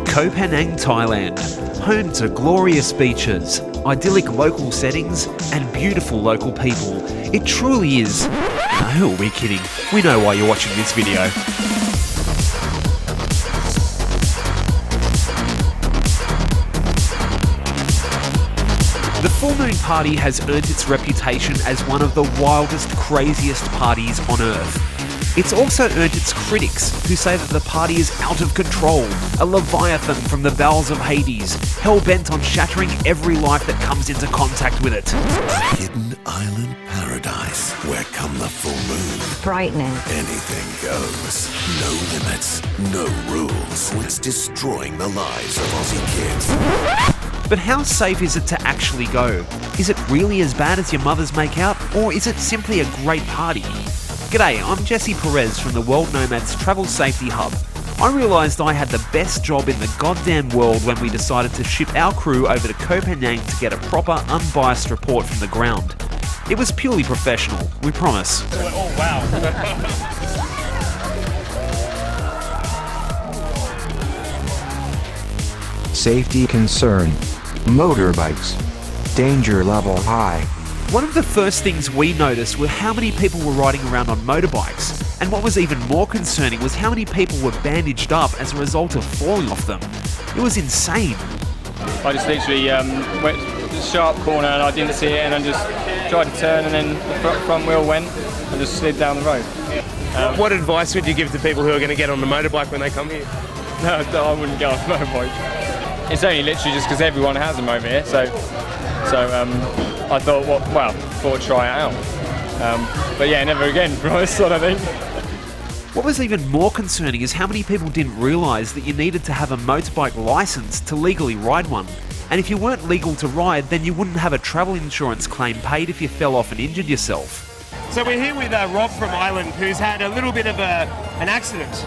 Koh Phangan, Thailand, home to glorious beaches, idyllic local settings and beautiful local people. It truly is. Now, who are we kidding? We know why you're watching this video. The Full Moon Party has earned its reputation as one of the wildest, craziest parties on earth. It's also earned its critics, who say that the party is out of control, a leviathan from the bowels of Hades, hell-bent on shattering every life that comes into contact with it. A hidden island paradise where come the full moon. Frightening. Anything goes. No limits, no rules. It's destroying the lives of Aussie kids. But how safe is it to actually go? Is it really as bad as your mothers make out, or is it simply a great party? G'day, I'm Jesse Perez from the World Nomads Travel Safety Hub. I realised I had the best job in the goddamn world when we decided to ship our crew over to Koh Phangan to get a proper, unbiased report from the ground. It was purely professional, we promise. Oh wow. Safety concern. Motorbikes. Danger level high. One of the first things we noticed were how many people were riding around on motorbikes, and what was even more concerning was how many people were bandaged up as a result of falling off them. It was insane. I just literally went to the sharp corner and I didn't see it, and I just tried to turn, and then the front wheel went and just slid down the road. What advice would you give to people who are going to get on the motorbike when they come here? No, I wouldn't go on a motorbike. It's only literally just because everyone has them over here, so I thought, thought I'd try it out. But yeah, never again, to be honest, sort of thing. What was even more concerning is how many people didn't realise that you needed to have a motorbike licence to legally ride one. And if you weren't legal to ride, then you wouldn't have a travel insurance claim paid if you fell off and injured yourself. So we're here with Rob from Ireland, who's had a little bit of an accident.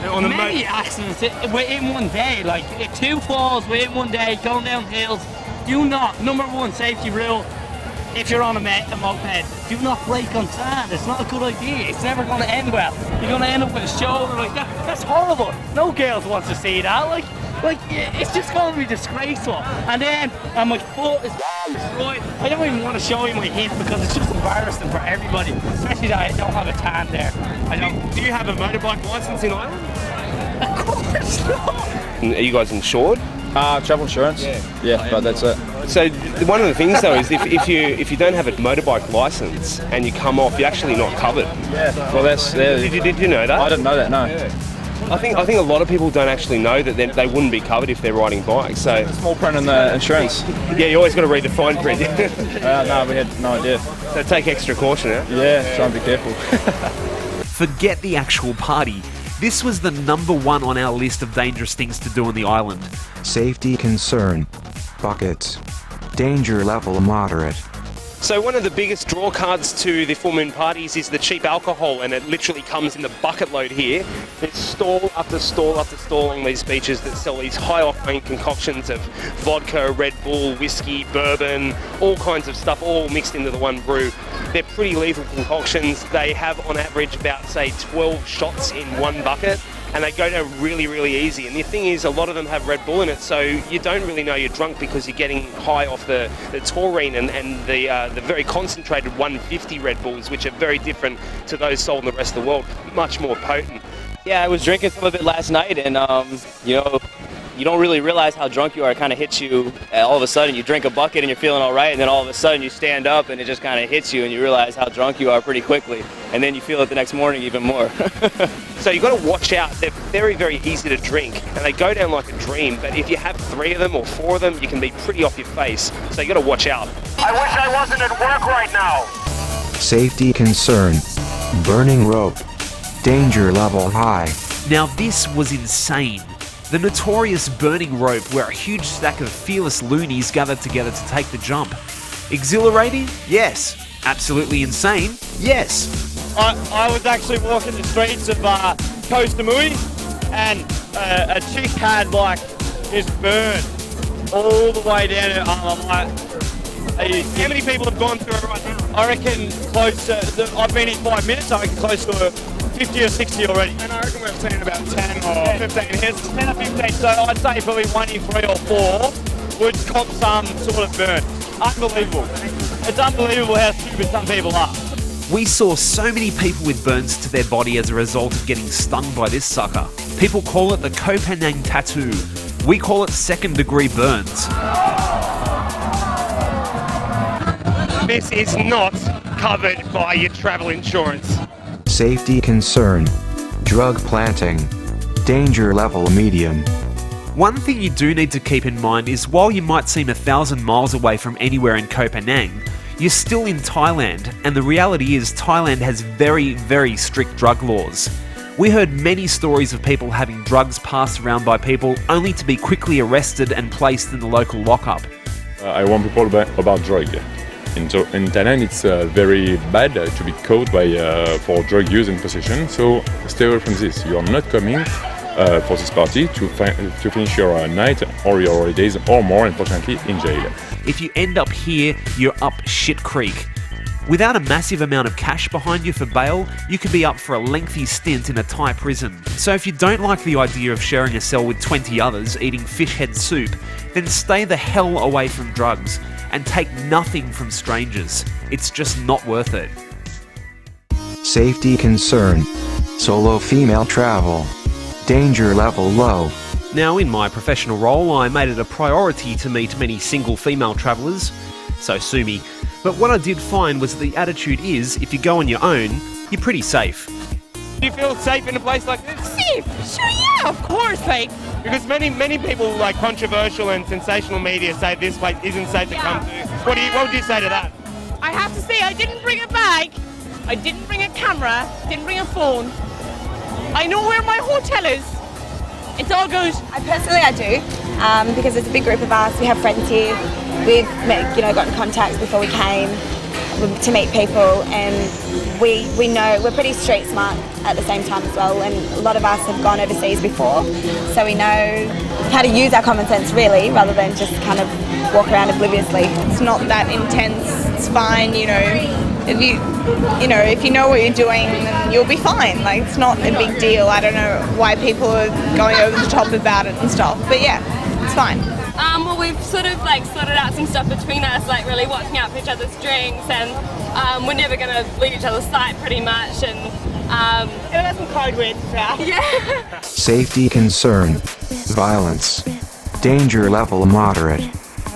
On the Many accidents. We're in one day, like 2 falls within one day, going down hills. Do not, number one safety rule, if you're on a moped, do not brake on sand. It's not a good idea. It's never going to end well. You're going to end up with a shoulder like that. That's horrible. No girls wants to see that. Like it's just going to be disgraceful. And then, my foot is destroyed. I don't even want to show you my hip because it's just embarrassing for everybody, especially that I don't have a tan there. I don't. Do you have a motorbike licence in Ireland? Of course not. Are you guys insured? Travel insurance? Yeah, but that's it. So one of the things though is if you don't have a motorbike licence and you come off, you're actually not covered. Yeah. Well, that's. Yeah. Did you know that? I didn't know that. No. Yeah. I think a lot of people don't actually know that they wouldn't be covered if they're riding bikes. So Small print in the insurance. Yeah, you always got to read the fine print. No, we had no idea. So take extra caution, eh? Yeah, try and be careful. Forget the actual party. This was the #1 on our list of dangerous things to do on the island. Safety concern. Buckets. Danger level moderate. So one of the biggest draw cards to the full moon parties is the cheap alcohol, and it literally comes in the bucket load here. There's stall after stall after stall on these beaches that sell these high octane concoctions of vodka, Red Bull, whiskey, bourbon, all kinds of stuff, all mixed into the one brew. They're pretty lethal concoctions. They have on average about, say, 12 shots in one bucket, and they go down really, really easy. And the thing is, a lot of them have Red Bull in it, so you don't really know you're drunk because you're getting high off the taurine and the very concentrated 150 Red Bulls, which are very different to those sold in the rest of the world, much more potent. Yeah, I was drinking some of it last night, and you don't really realize how drunk you are. It kind of hits you all of a sudden. You drink a bucket and you're feeling all right, and then all of a sudden you stand up and it just kind of hits you, and you realize how drunk you are pretty quickly, and then you feel it the next morning even more. So you've got to watch out. They're very, very easy to drink, and they go down like a dream, but if you have 3 of them or 4 of them, you can be pretty off your face. So you've got to watch out. I wish I wasn't at work right now. Safety concern. Burning rope. Danger level high. Now this was insane. The notorious burning rope, where a huge stack of fearless loonies gathered together to take the jump. Exhilarating? Yes. Absolutely insane? Yes. I was actually walking the streets of Koh Samui, and a chick had this burn all the way down her arm. I'm like, how many people have gone through it right now? I reckon close to, I've been in 5 minutes, I reckon close to 50 or 60 already. And I reckon we've seen about 10 or 15 hits. 10 or 15, so I'd say probably 1 in 3 or 4 would cop some sort of burn. Unbelievable. It's unbelievable how stupid some people are. We saw so many people with burns to their body as a result of getting stung by this sucker. People call it the Koh Phangan tattoo. We call it second-degree burns. This is not covered by your travel insurance. Safety concern. Drug planting. Danger level medium. One thing you do need to keep in mind is while you might seem 1,000 miles away from anywhere in Koh Phangan, you're still in Thailand, and the reality is Thailand has very, very strict drug laws. We heard many stories of people having drugs passed around by people only to be quickly arrested and placed in the local lockup. I warn people about drug. In Thailand, it's very bad to be caught for drug use and possession, so stay away from this. You are not coming for this party to finish your night or your holidays, or more importantly, in jail. If you end up here, you're up shit creek. Without a massive amount of cash behind you for bail, you could be up for a lengthy stint in a Thai prison. So if you don't like the idea of sharing a cell with 20 others eating fish head soup, then stay the hell away from drugs and take nothing from strangers. It's just not worth it. Safety concern. Solo female travel. Danger level low. Now, in my professional role, I made it a priority to meet many single female travellers, so sue me. But what I did find was that the attitude is, if you go on your own, you're pretty safe. Do you feel safe in a place like this? Safe? Sure, yeah, of course. Because many people, like controversial and sensational media, say this place isn't safe to come to. What would you say to that? I have to say, I didn't bring a bag, I didn't bring a camera, didn't bring a phone. I know where my hotel is. It's all good. I do, because it's a big group of us. We have friends here. We've got in contact before we came to meet people, and we know we're pretty street smart at the same time as well. And a lot of us have gone overseas before, so we know how to use our common sense really, rather than just kind of walk around obliviously. It's not that intense. It's fine, If you know what you're doing, then you'll be fine. It's not a big deal. I don't know why people are going over the top about it and stuff. But yeah, it's fine. Well, we've sort of sorted out some stuff between us, really watching out for each other's drinks, and we're never going to leave each other's sight pretty much. And that's some code words throughout. Yeah. Safety concern. Violence. Danger level moderate.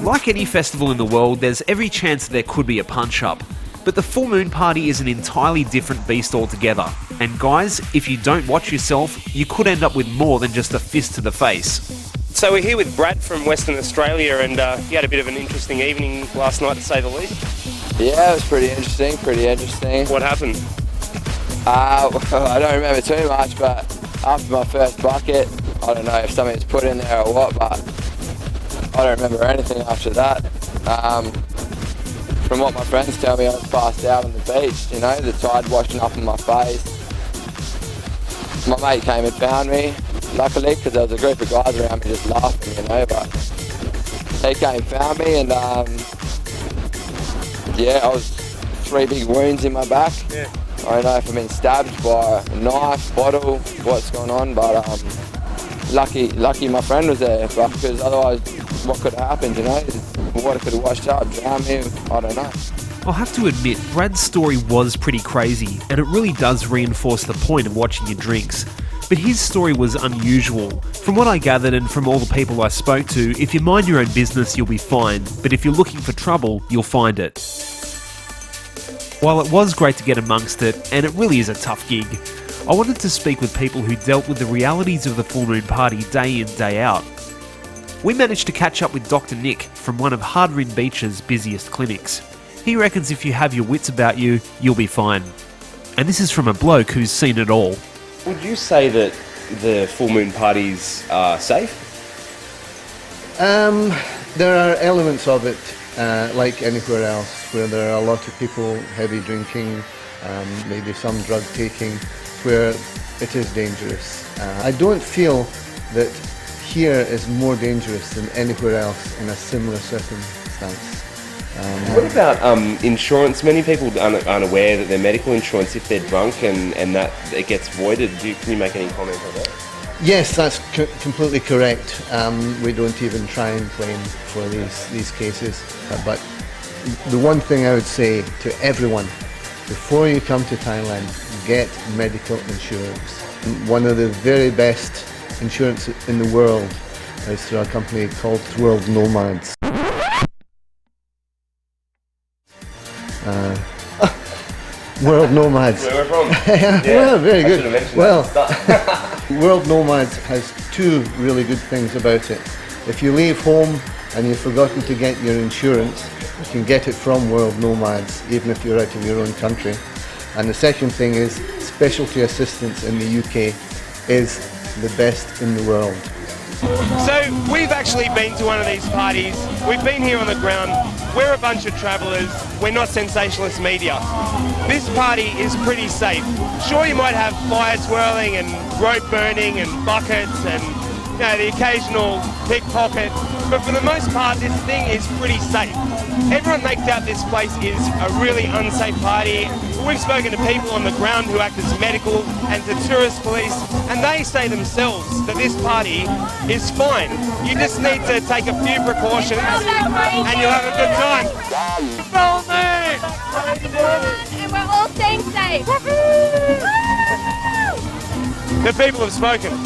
Like any festival in the world, there's every chance there could be a punch-up. But the full moon party is an entirely different beast altogether. And guys, if you don't watch yourself, you could end up with more than just a fist to the face. So we're here with Brad from Western Australia, and he had a bit of an interesting evening last night, to say the least. Yeah, it was pretty interesting. What happened? I don't remember too much, but after my first bucket, I don't know if something was put in there or what, but I don't remember anything after that. From what my friends tell me, I was passed out on the beach, the tide washing up in my face. My mate came and found me, luckily, because there was a group of guys around me just laughing, but he came and found me, and I was 3 big wounds in my back. Yeah. I don't know if I've been stabbed by a knife, bottle, what's going on, but lucky my friend was there, because otherwise what could have happened, The water could have washed up, drowned me, I don't know. I'll have to admit, Brad's story was pretty crazy, and it really does reinforce the point of watching your drinks. But his story was unusual. From what I gathered and from all the people I spoke to, if you mind your own business, you'll be fine, but if you're looking for trouble, you'll find it. While it was great to get amongst it, and it really is a tough gig, I wanted to speak with people who dealt with the realities of the full moon party day in, day out. We managed to catch up with Dr. Nick from one of Hardrin Beach's busiest clinics. He reckons if you have your wits about you, you'll be fine. And this is from a bloke who's seen it all. Would you say that the full moon parties are safe? There are elements of it, like anywhere else, where there are a lot of people heavy drinking, maybe some drug taking, where it is dangerous. I don't feel that here is more dangerous than anywhere else in a similar circumstance. What about insurance? Many people aren't aware that their medical insurance, if they're drunk and that it gets voided. Can you make any comment on that? Yes, that's completely correct. We don't even try and claim for these cases. But the one thing I would say to everyone, before you come to Thailand, get medical insurance. One of the very best insurance in the world is through a company called World Nomads. World Nomads. Where we're from. Yeah, well, very good. Well, World Nomads has two really good things about it. If you leave home and you've forgotten to get your insurance, you can get it from World Nomads, even if you're out of your own country. And the second thing is specialty assistance in the UK is the best in the world. So we've actually been to one of these parties. We've been here on the ground. We're a bunch of travellers. We're not sensationalist media. This party is pretty safe. Sure, you might have fire swirling and rope burning and buckets and the occasional pickpocket, but for the most part this thing is pretty safe. Everyone makes out this place is a really unsafe party. We've spoken to people on the ground who act as medical and to tourist police, and they say themselves that this party is fine. You just need to take a few precautions and you'll have a good time. Follow me! And we're all staying safe. The people have spoken.